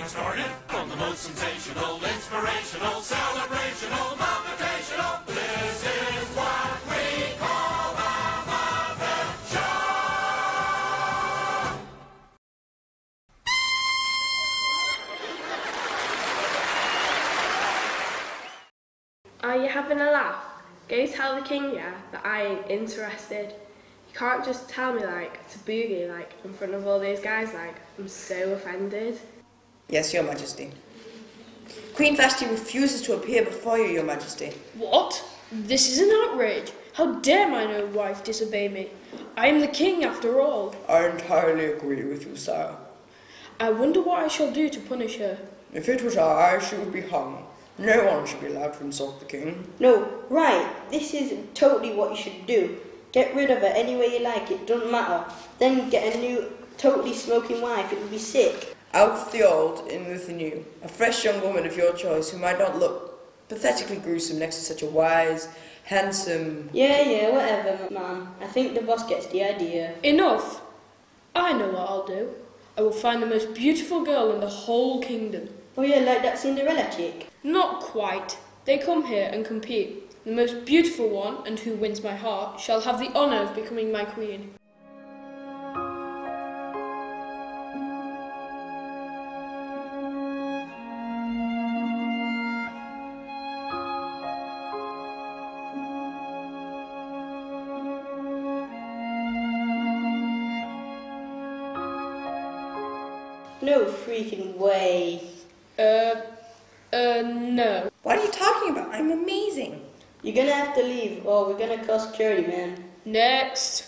has started. From the most sensational, inspirational, celebrational, motivational. This is what we call the Muppet Show. Are you having a laugh? Go tell the king, yeah, that I ain't interested. You can't just tell me, like, to boogie, like, in front of all those guys, like, I'm so offended. Yes, Your Majesty. Queen Vashti refuses to appear before you, Your Majesty. What? This is an outrage. How dare mine own wife disobey me? I am the king, after all. I entirely agree with you, sire. I wonder what I shall do to punish her. If it was I, she would be hung. No one should be allowed to insult the king. No, right. This is totally what you should do. Get rid of her any way you like, it doesn't matter. Then get a new, totally smoking wife, it would be sick. Out with the old, in with the new. A fresh young woman of your choice who might not look pathetically gruesome next to such a wise, handsome... Yeah, whatever, man. I think the boss gets the idea. Enough! I know what I'll do. I will find the most beautiful girl in the whole kingdom. Oh yeah, like that Cinderella chick? Not quite. They come here and compete. The most beautiful one, and who wins my heart, shall have the honour of becoming my queen. No freaking way. No. What are you talking about? I'm amazing. You're gonna have to leave, or we're gonna call security, man. Next.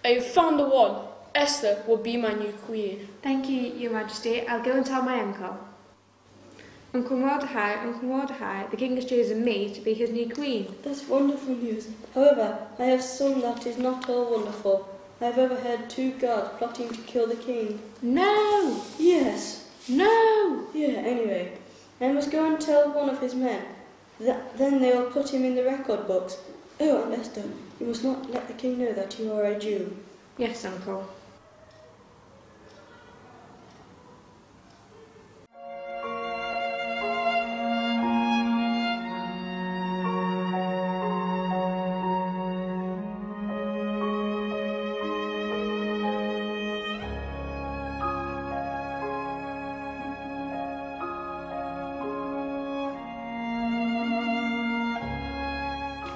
I have found the one. Esther will be my new queen. Thank you, Your Majesty. I'll go and tell my uncle. Uncle Mordecai, the king has chosen me to be his new queen. That's wonderful news. However, I have some that is not all wonderful. I have overheard 2 guards plotting to kill the king. No! Yes. No! Yeah, anyway. I must go and tell one of his men. Then they will put him in the record books. Oh, and Esther, you must not let the king know that you are a Jew. Yes, uncle.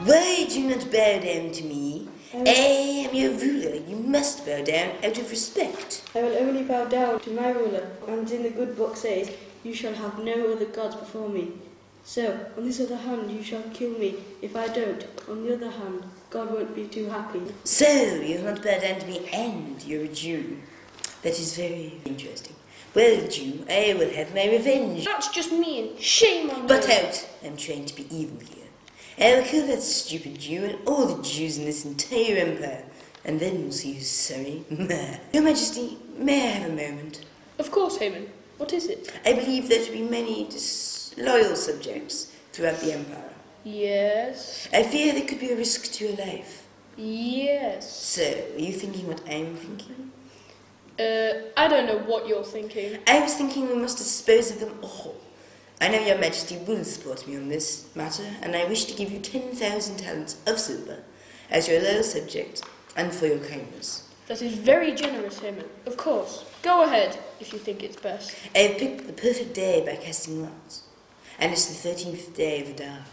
Why do you not bow down to me? I am your ruler. You must bow down out of respect. I will only bow down to my ruler, and in the good book says, you shall have no other gods before me. So, on this other hand, you shall kill me. If I don't, on the other hand, God won't be too happy. So, you won't bow down to me and you're a Jew. That is very interesting. Well, Jew, I will have my revenge. That's just mean. Shame on you. Butt out. I'm trying to be evil here. I will kill that stupid Jew and all the Jews in this entire empire, and then we'll see who's sorry. Your Majesty, may I have a moment? Of course, Haman. What is it? I believe there to be many disloyal subjects throughout the empire. Yes. I fear there could be a risk to your life. Yes. So, are you thinking what I'm thinking? I don't know what you're thinking. I was thinking we must dispose of them all. I know Your Majesty will support me on this matter, and I wish to give you 10,000 talents of silver as your loyal subject and for your kindness. That is very generous, Haman. Of course. Go ahead, if you think it's best. I have picked the perfect day by casting lots, and it's the 13th day of Adar.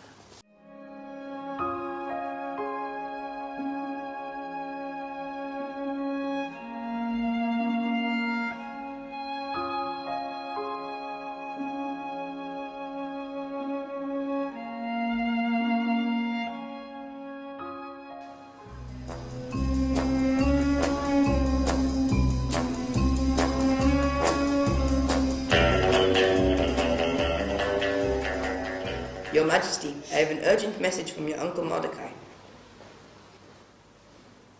Your Majesty, I have an urgent message from your uncle Mordecai.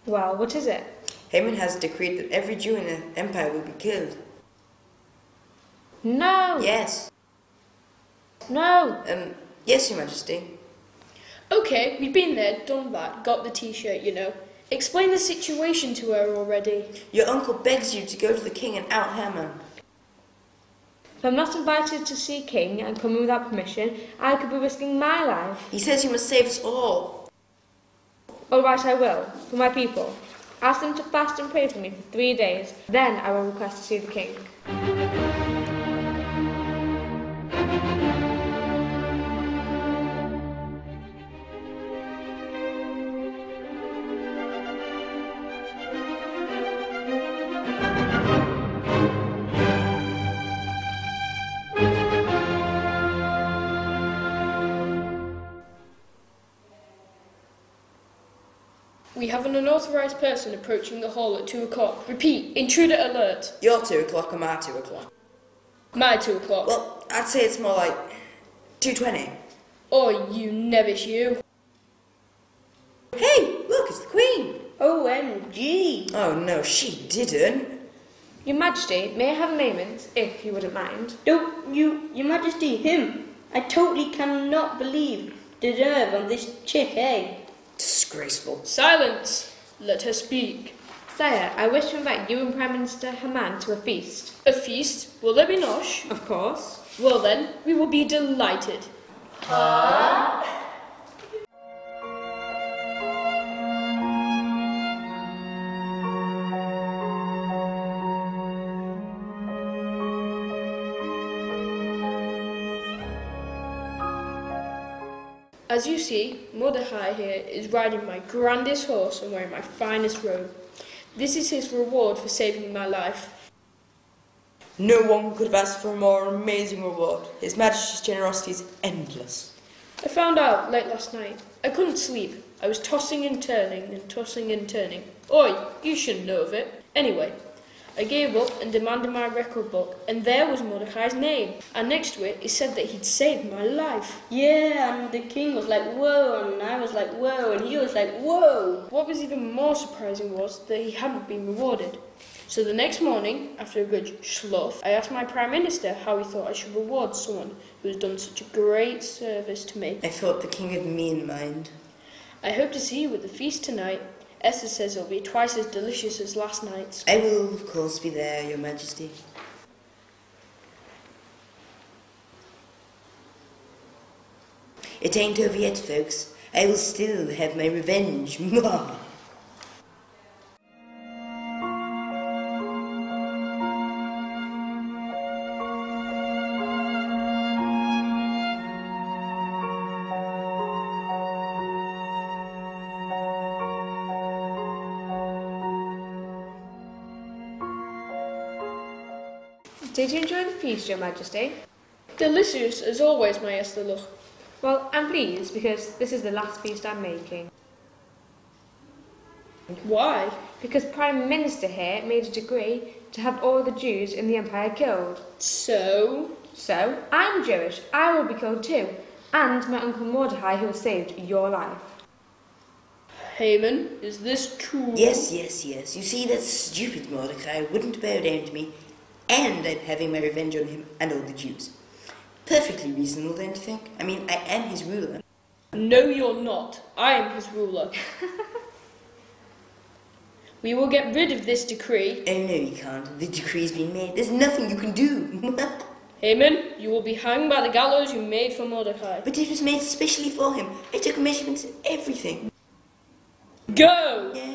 Well, what is it? Haman has decreed that every Jew in the empire will be killed. No! Yes. No! Yes, Your Majesty. Okay, we've been there, done that, got the t-shirt, you know. Explain the situation to her already. Your uncle begs you to go to the king and out Haman. I'm not invited to see King and come without permission, I could be risking my life. He says you must save us all. All right, I will, for my people. Ask them to fast and pray for me for 3 days. Then I will request to see the king. We have an unauthorized person approaching the hall at 2 o'clock. Repeat, intruder alert. Your 2 o'clock or my 2 o'clock? My 2 o'clock. Well, I'd say it's more like 2:20. Oh, you nebbish you. Hey, look, it's the Queen. OMG! Oh no, she didn't. Your Majesty, may I have a moment, if you wouldn't mind? Don't you, Your Majesty, him! I totally cannot believe the nerve on this chick, eh? Disgraceful. Silence. Let her speak. Sire, I wish to invite you and Prime Minister Haman to a feast. A feast? Will there be nosh? Of course. Well then, we will be delighted. As you see, Mordecai here is riding my grandest horse and wearing my finest robe. This is his reward for saving my life. No one could have asked for a more amazing reward. His Majesty's generosity is endless. I found out late last night. I couldn't sleep. I was tossing and turning and tossing and turning. Oi, you should know of it. Anyway, I gave up and demanded my record book, and there was Mordecai's name. And next to it said that he'd saved my life. Yeah, and the king was like, whoa, and I was like, whoa, and he was like, whoa. What was even more surprising was that he hadn't been rewarded. So the next morning, after a good slough, I asked my Prime Minister how he thought I should reward someone who has done such a great service to me. I thought the king had me in mind. I hope to see you at the feast tonight. Esther says it'll be twice as delicious as last night's. I will, of course, be there, Your Majesty. It ain't over yet, folks. I will still have my revenge. Mwah! Did you enjoy the feast, Your Majesty? Delicious as always, my Esther Luch. Well, I'm pleased because this is the last feast I'm making. Why? Because Prime Minister here made a decree to have all the Jews in the Empire killed. So? So, I'm Jewish. I will be killed too. And my uncle Mordecai who has saved your life. Haman, is this true? Yes. You see, that stupid Mordecai wouldn't bow down to me, and I'm having my revenge on him and all the Jews. Perfectly reasonable, don't you think? I mean, I am his ruler. No, you're not. I am his ruler. We will get rid of this decree. Oh, no, you can't. The decree's been made. There's nothing you can do. Haman, you will be hanged by the gallows you made for Mordecai. But it was made specially for him. I took measurements and everything. Go! Yeah.